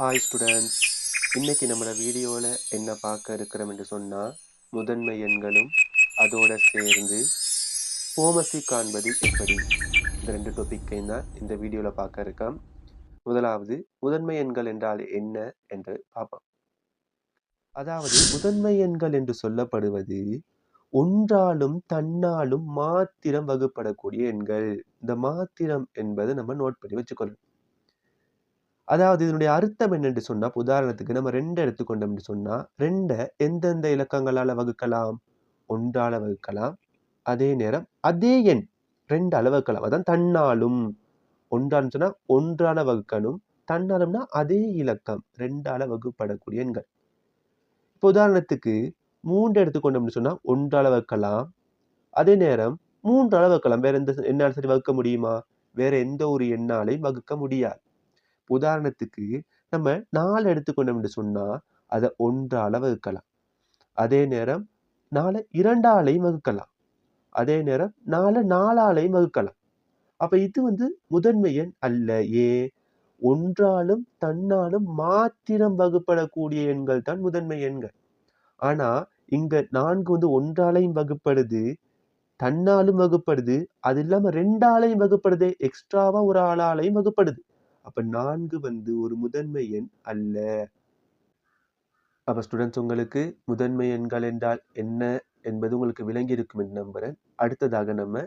Hi students, இன்னைக்கு நம்மளோட வீடியோவில் என்ன பார்க்க இருக்கிறோம் என்று சொன்னால், முதன்மை எண்களும் அதோட சேர்ந்து போமசி காண்பது எப்படி, இந்த ரெண்டு டாப்பிக்கையும் தான் இந்த வீடியோவில் பார்க்க இருக்கோம். முதலாவது, முதன்மை எண்கள் என்றால் என்ன என்று பார்ப்போம். அதாவது முதன்மை எண்கள் என்று சொல்லப்படுவது ஒன்றாலும் தன்னாலும் மாத்திரம் வகுப்படக்கூடிய எண்கள். இந்த மாத்திரம் என்பதை நம்ம நோட் பண்ணி வச்சுக்கொள்ளணும். அதாவது இதனுடைய அர்த்தம் என்னென்று சொன்னா, உதாரணத்துக்கு நம்ம 2 எடுத்துக்கொண்டோம் என்று சொன்னா, 2 எந்தெந்த இலக்கங்களால வகுக்கலாம்? 1ஆல வகுக்கலாம். அதே நேரம் அதே எண் 2ஆல வகுக்கலாம். அதான் தன்னாலும். 1ஆன்னு சொன்னா 1ஆல வகுக்கணும். தன்னாலும்னா அதே இலக்கம் 2ஆல வகுப்படக்கூடிய எண்கள். இப்போ உதாரணத்துக்கு 3 எடுத்துக்கொண்டோம்னு சொன்னா 1ஆல வகுக்கலாம். அதே நேரம் 3ஆல வகுக்கலாம். வேற எந்த எண்ணால சரி வகுக்க முடியுமா? வேற எந்த ஒரு எண்ணாலையும் வகுக்க முடியாது. உதாரணத்துக்கு நம்ம 4 எடுத்துக்கொண்டோம் என்று சொன்னா அதை 1ஆல வகுக்கலாம். அதே நேரம் 4 2ஆலையும் வகுக்கலாம். அதே நேரம் 4 4ஆலையும் வகுக்கலாம். அப்ப இது முதன்மை எண் அல்ல. ஏன்? ஒன்றாலும் தன்னாலும் மாத்திரம் வகுப்படக்கூடிய எண்கள் தான் முதன்மை எண்கள். ஆனா இங்க 4 1ஆலையும் வகுப்படுது, தன்னாலும் வகுப்படுது, அது இல்லாம 2ஆலையும் வகுப்படுது, எக்ஸ்ட்ராவா ஒரு ஆளாலையும் வகுப்படுது. அப்ப 4 ஒரு முதன்மை எண் அல்ல. அப்ப ஸ்டூடெண்ட்ஸ், உங்களுக்கு முதன்மை எண்கள் என்றால் என்ன என்பது உங்களுக்கு விளங்கி இருக்கும் என்று நம்புறேன். அடுத்ததாக நம்ம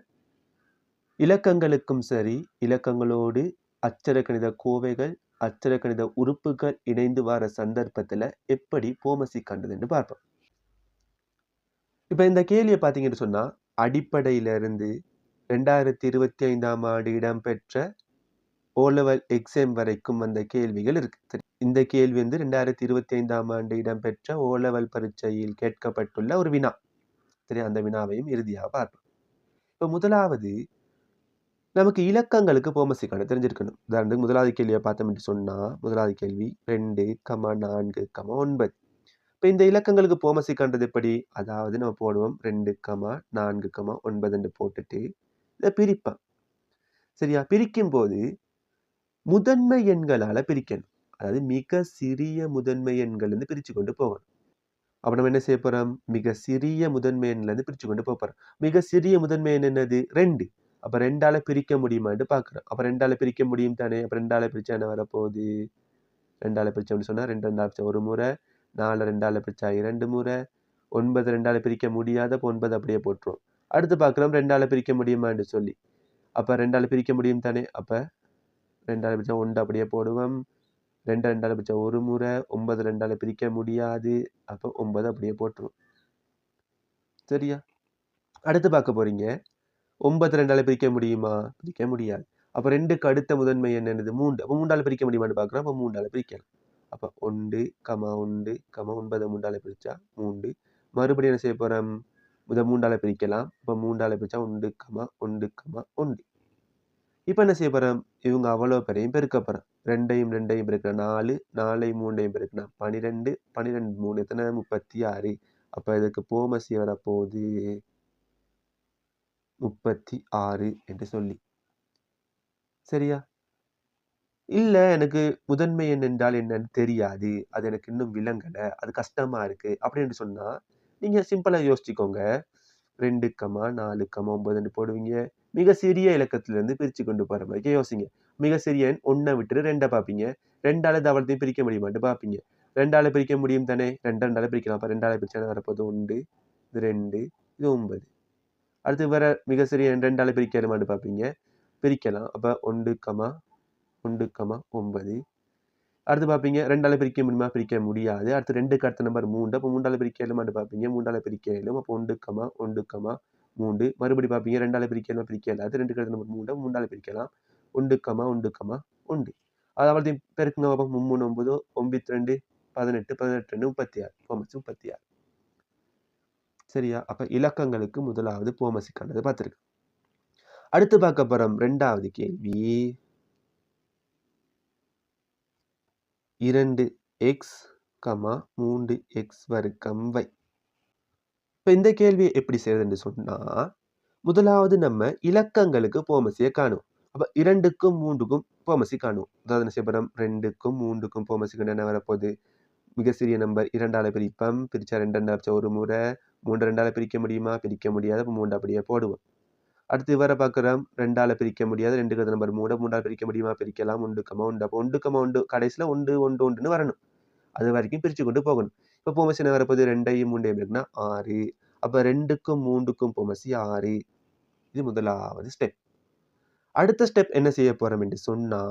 இலக்கங்களுக்கும் சரி, இலக்கங்களோடு அட்சரக்கணித கோவைகள், அட்சரக்கணித உறுப்புகள் இணைந்து வர சந்தர்ப்பத்துல எப்படி போமசி கண்டதுன்னு பார்ப்போம். இப்ப இந்த கேள்வியை பார்த்தீங்கன்னு சொன்னா, அடிப்படையிலிருந்து 2025ஆம் ஆண்டு இடம்பெற்ற ஓலெவல் எக்ஸாம் வரைக்கும் வந்த கேள்விகள் இருக்கு. சரி, இந்த கேள்வி 2025ஆம் ஆண்டு இடம்பெற்ற ஓலெவல் பரீட்சையில் கேட்கப்பட்டுள்ள ஒரு வினா. சரி, அந்த வினாவையும் இறுதியாக பார்ப்போம். இப்ப முதலாவது, நமக்கு இலக்கங்களுக்கு போமசி காண தெரிஞ்சிருக்கணும். உதாரணத்துக்கு முதலாவது கேள்வியை பார்த்தோம் என்று சொன்னா, முதலாவது கேள்வி 2, 4, 9. இப்ப இந்த இலக்கங்களுக்கு போமசி காண்றது எப்படி? அதாவது நம்ம போடுவோம் 2, 4, 9 என்று போட்டுட்டு இதை பிரிப்போம். சரியா? பிரிக்கும் போது முதன்மை எண்களால பிரிக்கணும். அதாவது மிக சிறிய முதன்மை எண்கள் இருந்து பிரிச்சு கொண்டு போகணும். அப்ப நம்ம என்ன செய்ய போறோம்? மிக சிறிய முதன்மை எண்ல இருந்து பிரிச்சு கொண்டு போறோம். மிக சிறிய முதன்மை எண் என்னது? 2. அப்ப 2ஆல பிரிக்க முடியுமான்னு பாக்குறோம். அப்ப 2ஆல பிரிக்க முடியும் தானே? அப்ப 2ஆல பிரிச்சா என்ன வரப்போகுது? 2ஆல பிரிச்சோம்னு சொன்னா 2 2ஆல பிரிச்சா ஒரு முறை, 4 2ஆல பிரிச்சா 2 முறை, 9 2ஆல பிரிக்க முடியாத 9 அப்படியே போட்டுரும். அடுத்து பாக்குறோம் 2ஆல பிரிக்க முடியுமான்னு சொல்லி. அப்ப 2ஆல பிரிக்க முடியும் தானே? அப்ப 2ஆல பிரிச்சா 1 அப்படியே போடுவோம். 2 2ஆல பிரிச்சா ஒரு முறை, 9 2ஆல பிரிக்க முடியாது. அப்ப 9 அப்படியே போட்டுரும். சரியா? அடுத்து பார்க்க போறீங்க. 9 2ஆல பிரிக்க முடியுமா? பிரிக்க முடியாது. அப்ப 2க்கு அடுத்த முதன்மை எண் என்னது? 3. அப்ப 3ஆல பிரிக்க முடியுமான்னு பார்க்கிறோம். அப்ப 3ஆல பிரிக்கலாம். அப்ப 1, 1, 9 3ஆல பிரிச்சா 3. மறுபடியும் என்ன செய்ய போறோம்? 3ஆல பிரிக்கலாம். அப்ப 3ஆல பிரிச்சா 1, 1, 1. இப்ப என்ன செய்ய போறோம்? இவங்க அவ்வளவு பேரையும் பெருக்க போறோம். 2ஐயும் 2ஐயும் பெருக்கினா 4, 4ஐயும் 3ஐயும் பெருக்கினா 12, 12 3 எத்தனை? 36. அப்ப இதுக்கு போமசி வரப்போகுது 36 என்று சொல்லி. சரியா? இல்ல, எனக்கு முதன்மை எண் என்றால் என்னன்னு தெரியாது, அது எனக்கு இன்னும் விளங்கல, அது கஷ்டமா இருக்கு அப்படின்னு சொன்னா, நீங்க சிம்பிளா யோசிச்சுக்கோங்க. 2, 4, 9 போடுவீங்க. மிக சிறிய இலக்கத்திலிருந்து பிரிச்சு கொண்டு போற மாதிரி யோசிங்க. மிக சிறிய எண் 1 விட்டுட்டு 2 பார்ப்பீங்க. 2ஆல தவளத்தையும் பிரிக்க முடியுமான்னு பார்ப்பீங்க. 2ஆல பிரிக்க முடியும் தானே? 2 2ஆல பிரிக்கலாம். அப்ப 2ஆல பிரிச்சா வரப்போகுது 1, இது 2, இது 9. அடுத்து வேற மிக சிறிய எண் 2ஆல பிரிக்க இயலுமான்னு பார்ப்பீங்க. பிரிக்கலாம். அப்ப 1, 1, 9. அடுத்து பார்ப்பீங்க 2ஆல பிரிக்க முடியுமா? பிரிக்க முடியாது. அடுத்து 2க்கு அடுத்த நம்பர் 3. அப்போ 3ஆல பிரிக்க இயலுமான்னு பார்ப்பீங்க. 3ஆல பிரிக்க இயலும். அப்போ 1, 1, 3. மறுபடியும் பார்ப்பீங்க 2ஆல பிரிக்க இயலுமா? பிரிக்க இயலாது. 2க்கு அடுத்த நம்பர் 3. 3ஆல பிரிக்கலாம். 1, 1, 1. அதாவது பெருக்குங்க பார்ப்போம். 3 9, 92, 18, 18 36. போமசி 36. சரியா? அப்ப இலக்கங்களுக்கு முதலாவது போமசிக்கானது பார்த்திருக்கு. அடுத்து பார்க்க போறோம் 2வது கேள்வி. 2x, 3x வர்க்கம் y. இப்ப இந்த கேள்வியை எப்படி செய்யறதுன்னு சொன்னா, முதலாவது நம்ம இலக்கங்களுக்கு போமசியை காணும். அப்ப 2க்கும் 3க்கும் போமசி காணுவோம். அதாவது என்ன செய்ய போறோம்? 2க்கும் 3க்கும் போமசி கண்டு என்ன வரப்போகுது? மிக சிறிய நம்பர் 2ஆல பிரிப்போம். பிரிச்சா 2 2 அடிச்சா ஒரு முறை. 3 2ஆல பிரிக்க முடியுமா? பிரிக்க முடியாது. அப்போ 3 அப்படியே போடுவோம். அடுத்து இவரை பார்க்குறோம். 2ஆல பிரிக்க முடியாது. 2க்கு நம்பர் 3 3ஆல பிரிக்க முடியுமா? பிரிக்கலாம். 1,1 அப்போ 1,1 கடைசியில் 1 1 1ன்னு வரணும். அது வரைக்கும் பிரித்து கொண்டு போகணும். இப்போ போமசி என்ன வரப்போகுது? 2ஐயும் 3ஐயும் இருக்குன்னா 6. அப்போ 2க்கும் 3க்கும் போமசி 6. இது முதலாவது ஸ்டெப். அடுத்த ஸ்டெப் என்ன செய்ய போறோம் என்று சொன்னா,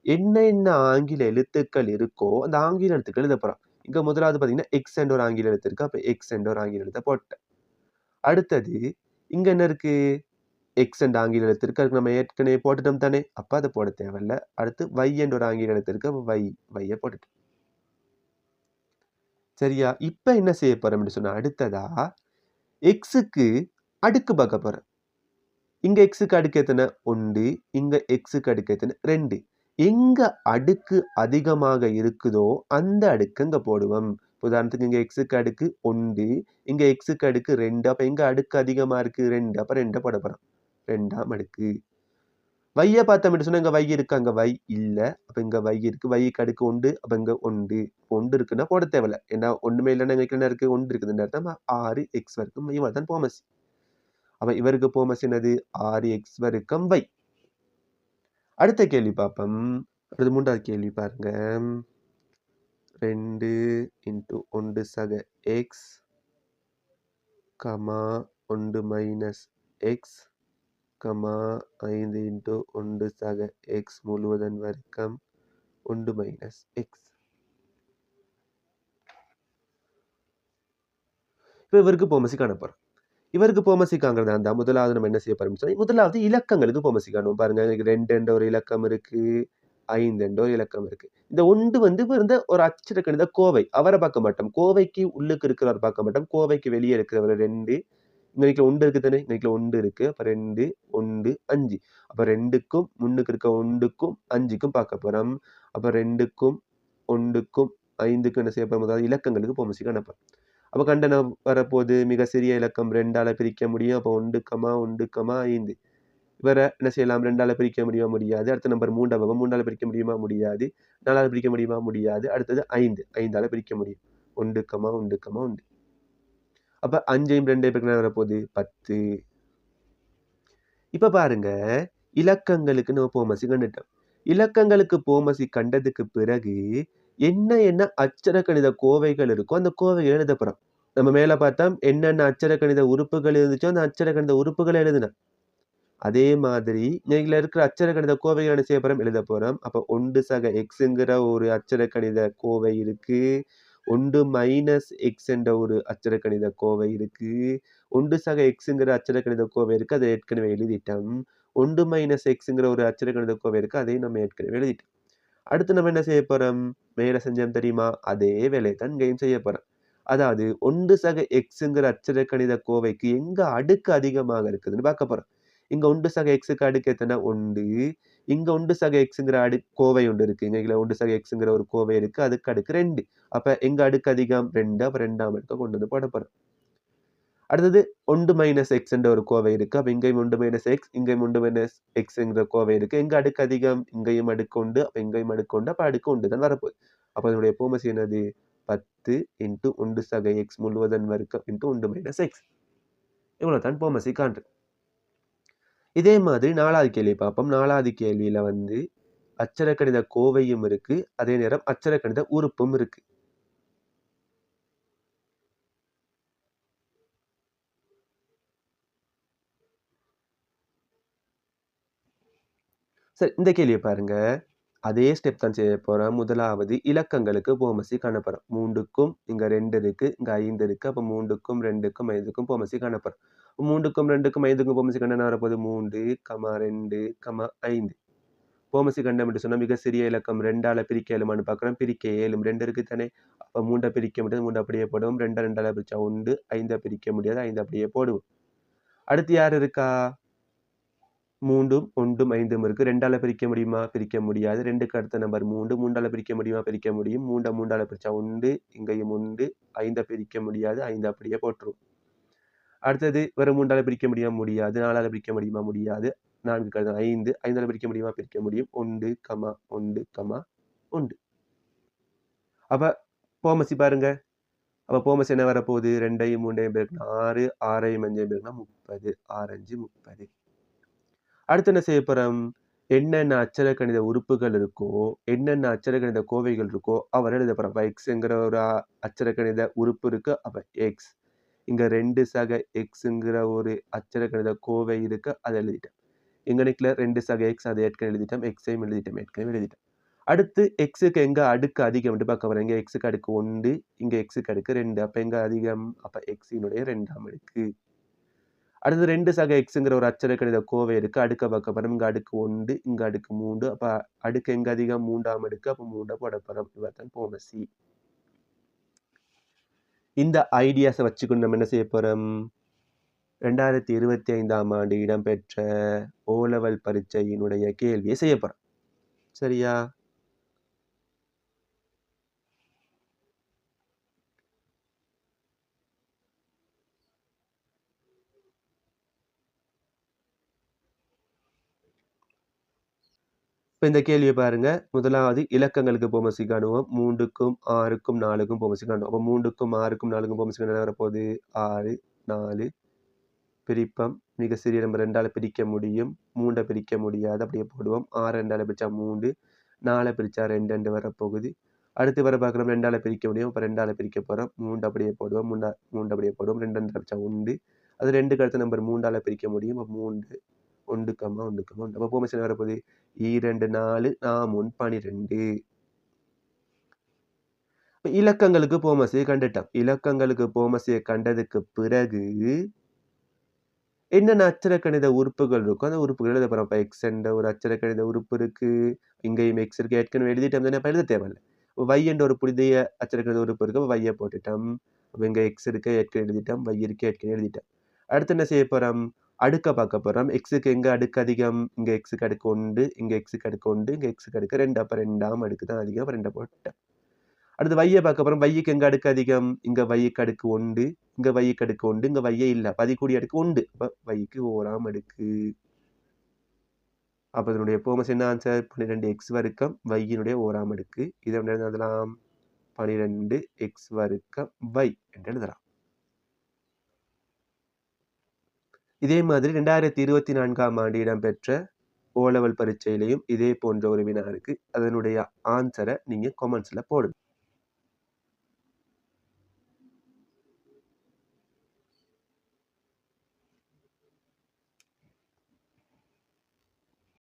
என்ன ஆங்கில எழுத்துக்கள் இருக்கோ அந்த ஆங்கில எழுத்துக்கள் எழுத போறோம். இங்க முதலாவது பார்த்தீங்கன்னா, எக்ஸ் என்ற ஒரு ஆங்கில எழுத்து இருக்கு. அப்ப எக்ஸ் என்ற ஒரு ஆங்கில எழுத்த போட்டேன். அடுத்தது இங்க என்ன இருக்கு? எக்ஸ் என்ற ஆங்கில எழுத்து இருக்கு. அதுக்கு நம்ம ஏற்கனவே போட்டுட்டோம் தானே? அப்ப அத போட தேவையில்ல. அடுத்து y என்ற ஒரு ஆங்கில எழுத்து இருக்கு. அப்ப y போட்டுட்டேன். சரியா? இப்ப என்ன செய்ய போறோம்னு சொன்னா, அடுத்ததா எக்ஸுக்கு அடுக்கு பார்க்க போறேன். இங்க எக்ஸுக்கு அடுக்கு எத்தனை? 1. இங்க எக்ஸுக்கு அடுக்கு எத்தனை? 2. எங்க அடுக்கு அதிகமாக இருக்குதோ அந்த அடுக்கு இங்க போடுவோம். உதாரணத்துக்கு இங்க எக்ஸுக்கு அடுக்கு 1, இங்க எக்ஸுக்கு அடுக்கு 2. அப்ப எங்க அடுக்கு அதிகமா இருக்கு? 2. அப்ப 2 போட போறோம். 2ஆம் அடுக்கு. வைய பார்த்தோம்னு சொன்னா இங்க வை இருக்கு, அங்க வை இல்ல. அப்ப இங்க வை இருக்கு. வைக்கு அடுக்கு 1, அப்ப இங்க 1. 1 இருக்குன்னா போட தேவையில்ல. ஏன்னா ஒண்ணுமே இல்லைன்னா எங்களுக்கு என்ன இருக்கு? 1 இருக்குது. இந்த இடத்துல 6 எக்ஸ் வரைக்கும் இவ்வளவு தான் போமசி. அப்ப இவருக்கு போமஸ் என்னது? 6x வர்க்கம் y. அடுத்த கேள்வி பார்ப்போம். அடுத்து 3வது கேள்வி பாருங்க. 2 × 1 சக x, 1 மைனஸ் x, 5 × 1 சக x முழுவதன் வர்க்கம் 1 மைனஸ் x. இப்போ இவருக்கு போமசி காணப்போறோம். இவருக்கு போமசி காண்கிறதா இருந்தா முதலாவது நம்ம என்ன செய்ய போறோம்? முதலாவது இலக்கங்களுக்கு போமசி காணுவோம். பாருங்க, 2 என்ற ஒரு இலக்கம் இருக்கு, 5 என்ற ஒரு இலக்கம் இருக்கு. இந்த 1 வந்து ஒரு அச்சர கணித கோவை. அவரை பார்க்க மாட்டோம். கோவைக்கு உள்ளுக்கு இருக்கிறவர் பார்க்க மாட்டோம். கோவைக்கு வெளியே இருக்கிறவர் 2. இங்க 1 இருக்கு தானே? இங்க 1 இருக்கு. அப்ப 2 1 5. அப்ப 2க்கும் முன்னுக்கு இருக்க 1க்கும் 5க்கும் பார்க்க போறோம். அப்ப 2க்கும் 1க்கும் 5க்கும் என்ன செய்ய போறோம்? அதாவது இலக்கங்களுக்கு போமசி காணப்போறோம். அப்ப கண்டனம் வரப்போது மிக சிறிய இலக்கம் 2ஆல பிரிக்க முடியும். அப்போ 1, 5. இவரை என்ன செய்யலாம்? 2ஆல பிரிக்க முடியுமா? முடியாது. அடுத்த நம்பர் 3 பார்ப்போம். 3ஆல பிரிக்க முடியுமா? முடியாது. 4ஆல பிரிக்க முடியுமா? முடியாது. அடுத்தது 5. 5ஆல பிரிக்க முடியும். 1, 1. அப்ப 5ஐயும் 2ஐயும் பெருக்கினா வரப்போகுது 10. இப்ப பாருங்க, இலக்கங்களுக்கு நம்ம போமசி கண்டுட்டோம். இலக்கங்களுக்கு போமசி கண்டதுக்கு பிறகு என்ன அச்சர கணித கோவைகள் இருக்கோ அந்த கோவைகளை எழுத போறோம். நம்ம மேல பார்த்தா என்னென்ன அச்சர கணித உறுப்புகள் இருந்துச்சோ அந்த அச்சர கணித உறுப்புகளை எழுதினோம். அதே மாதிரி இதுல இருக்கிற அச்சர கணித கோவைகள் என்ன செய்ய போறோம்? எழுத போறோம். அப்ப 1 சக எக்ஸ்ங்கிற ஒரு அச்சர கணித கோவை இருக்கு. 1 மைனஸ் எக்ஸ் என்ற ஒரு அச்சர கணித கோவை இருக்கு. 1 சக எக்ஸ்ங்கிற அச்சர கணித கோவை இருக்கு. அதை ஏற்கனவே எழுதிட்டோம். 1 மைனஸ் எக்ஸ்ங்கிற ஒரு அச்சர கணித கோவை இருக்கு. அதையும் நம்ம ஏற்கனவே எழுதிட்டோம். அடுத்து நம்ம என்ன செய்ய போறோம்? மேல செஞ்சோம் தெரியுமா? அதே வேலையை தான் இங்கேயும் செய்ய போறோம். அதாவது 1 சக எக்ஸ்ங்கிற அச்சர கணித கோவைக்கு எங்க அடுக்கு அதிகமாக இருக்குதுன்னு பார்க்க போறோம். இங்க 1 சக எக்ஸுக்கு அடுக்கு எத்தனை? 1. இங்க 1 சக எக்ஸ்ங்கிற கோவை ஒன்று இருக்கு. இங்க 1 சக எக்ஸ்ங்கிற ஒரு கோவை இருக்கு. அதுக்கு அடுக்கு 2. அப்ப எங்க அடுக்கு அதிகம்? 2. அப்ப 2ஆம் அடுக்க கொண்டு வந்து போட போறோம். அடுத்தது 1 மைனஸ் எக்ஸ் என்ற ஒரு கோவை இருக்கு. அப்ப இங்கேயும் 1 மைனஸ் எக்ஸ், இங்கேயும் 1 மைனஸ் எக்ஸ் என்ற கோவை இருக்கு. எங்க அடுக்கு அதிகம்? இங்கேயும் அடுக்கு உண்டு. அப்ப இங்கேயும் அடுக்கு உண்டு. அப்ப அடுக்கு உண்டு தான் வரப்போகுது. அப்ப இதனுடைய போமசி என்னது? 10 × 1 சக எக்ஸ் முழுவதன் வர்க்கம் × 1 மைனஸ் எக்ஸ். இவ்வளவுதான் போமசி காண்றது. இதே மாதிரி 4வது கேள்வி பார்ப்போம். 4வது கேள்வியில வந்து அச்சர கணித கோவையும் இருக்கு. அதே நேரம் அச்சர கணித உறுப்பும் இருக்கு. சரி, இந்த கேள்வியை பாருங்க. அதே ஸ்டெப் தான் செய்ய போறோம். முதலாவது இலக்கங்களுக்கு போமசி காணப்போறோம். 3க்கும் இங்க 2 இருக்கு, இங்க 5 இருக்கு. அப்ப 3க்கும் 2க்கும் 5க்கும் போமசி காணப்போறோம். 3க்கும் 2க்கும் 5க்கும் போமசி கண்டா வரப்போகுது 3, 2, 5. போமசி கண்டம் என்று சொன்னா மிக சிறிய இலக்கம் 2ஆல பிரிக்க இயலுமான்னு பார்க்குறோம். பிரிக்க இயலும். 2 இருக்கு தானே? அப்ப 3 பிரிக்க முடியாது. 3 அப்படியே போடுவோம். 2 2ஆல பிரிச்சா 1, 5 பிரிக்க முடியாது. 5 அப்படியே போடுவோம். அடுத்து யார் இருக்கா? 3ம் 1ம் 5ம் இருக்கு. 2ஆல பிரிக்க முடியுமா? பிரிக்க முடியாது. 2க்கு அடுத்த நம்பர் 3. 3ஆல பிரிக்க முடியுமா? பிரிக்க முடியும். 3 3ஆல பிரிச்சா 1, இங்கேயும் 1. 5 பிரிக்க முடியாது. 5 அப்படியே போட்டுரும். அடுத்தது வேற 3ஆல பிரிக்க முடியுமா? முடியாது. 4ஆல பிரிக்க முடியுமா? முடியாது. 4 கழித்தல் 5 5ஆல் பிரிக்க முடியுமா? பிரிக்க முடியும். 1, 1, 1. அப்ப போமசி பாருங்க. அப்ப போமஸ் என்ன வரப்போகுது? 2ஐயும் 3ஐயும் பெருக்கினா 6, 6ஐயும் 5ஐயும் பெருக்கினா 30. 6 5 30. அடுத்து என்ன செய்ய போறோம்? என்னென்ன அட்சரக்கணித உறுப்புகள் இருக்கோ, என்னென்ன அட்சரக்கணித கோவைகள் இருக்கோ, அவர் எழுத போறோம். அப்ப எக்ஸ்ங்கிற ஒரு அட்சரக்கணித உறுப்பு இருக்கு. அப்ப எக்ஸ். இங்க 2 சக எக்ஸ்ங்கிற ஒரு அட்சரக்கணித கோவை இருக்கு. அதை எழுதிட்டேன். இங்க நிக்கல 2 சக எக்ஸ் அதை ஏற்கனவே எழுதிட்டோம். எக்ஸையும் எழுதிட்டோம். ஏற்கனவே எழுதிட்டோம். அடுத்து எக்ஸுக்கு எங்க அடுக்கு அதிகம் பார்க்க போறோம். இங்க எக்ஸுக்கு அடுக்கு 1, இங்க எக்ஸுக்கு அடுக்கு 2. அப்ப எங்க அதிகம்? அப்ப எக்ஸினுடைய 2ஆம் அடுக்கு. அடுத்து 2 சக எக்ஸுங்கிற ஒரு அட்சரக்கணித கோவை இருக்கு. அடுக்க பார்க்க போறோம். இங்க அடுக்கு 1, இங்க அடுக்கு 3. அப்ப அடுக்கு எங்க அதிகம்? 3ஆம் அடுக்கு. அப்ப 3 போட போறோம். இவர்தான் போமசி. இந்த ஐடியாஸை வச்சுக்கொண்டு நம்ம என்ன செய்ய போறோம்? 2025ஆம் ஆண்டு இடம்பெற்ற ஓலெவல் பரீட்சையினுடைய கேள்வியை செய்ய போறோம். சரியா? இப்ப இந்த கேள்வியை பாருங்க. முதலாவது இலக்கங்களுக்கு போமசி காணுவோம். 3க்கும் 6க்கும் 4க்கும் போமசி காணுவோம். அப்ப 3க்கும் 6க்கும் 4க்கும் போமசி என்ன வரப்போகுது? 6, 4 பிரிப்பம். மிக சிறிய நம்பர் 2ஆல பிரிக்க முடியும். 3 பிரிக்க முடியாது. அப்படியே போடுவோம். 6 2ஆல பிரிச்சா 3, 4 பிரிச்சா 2 2 வரப்போகுது. அடுத்து வர பார்க்குறோம் 2ஆல பிரிக்க முடியும். அப்ப 2ஆல பிரிக்க போறோம். 3 அப்படியே போடுவோம். 3 அப்படியே போடுவோம். 2 2 பிரிச்சா 1. அது 2க்கு அடுத்த நம்பர் 3ஆல பிரிக்க முடியும். 3 1, 1, 1. அப்ப போமசி என்ன வரப்போகுது? 2 4 4 12. இலக்கங்களுக்கு போமசியை கண்டுட்டோம். இலக்கங்களுக்கு போமசியை கண்டதுக்கு பிறகு என்னென்ன அட்சரக்கணித உறுப்புகள் இருக்கோ அந்த உறுப்புகள் எழுத போறோம். அப்ப எக்ஸ் என்ற ஒரு அட்சரக்கணித உறுப்பு இருக்கு. இங்கேயும் எக்ஸ் இருக்கு. ஏற்கனவே எழுதிட்டோம் தானே. அப்ப எழுத தேவையில்லை. y என்ற ஒரு புதிய அட்சரக்கணித உறுப்பு இருக்கு. அப்ப y போட்டுட்டோம். அப்ப இங்க எக்ஸ் இருக்கு. ஏற்கனவே எழுதிட்டோம். y இருக்கு. ஏற்கனவே எழுதிட்டோம். அடுத்து என்ன செய்ய போறோம்? அடுக்க பார்க்க போறோம். எக்ஸுக்கு எங்க அடுக்கு அதிகம்? இங்க எக்ஸுக்கு அடுக்கு 1, இங்க எக்ஸுக்கு அடுக்கு 1, இங்க எக்ஸுக்கு அடுக்கு 2. அப்ப 2ஆம் அடுக்கு தான் அதிகம். அப்ப 2 போட்டேன். அடுத்து வையை பார்க்க போறோம். வைக்கு எங்க அடுக்கு அதிகம்? இங்க வைக்கு அடுக்கு 1, இங்க வைக்கு அடுக்கு 1, இங்க வையே இல்ல. பதிக்கூடிய அடுக்கு 1. அப்ப வைக்கு 1ஆம் அடுக்கு. அப்ப இதனுடைய போமஸ் என்ன ஆன்சர்? 12x வர்க்கம் வையினுடைய 1ஆம் அடுக்கு. இதை எழுதலாம் 12x வர்க்கம் y என்று எழுதலாம். இதே மாதிரி 2024ஆம் ஆண்டு இடம்பெற்ற ஓலெவல் பரீட்சையிலையும் இதே போன்ற ஒரு வினா இருக்கு. அதனுடைய ஆன்சரை நீங்க கமெண்ட்ஸ்ல போடுங்க.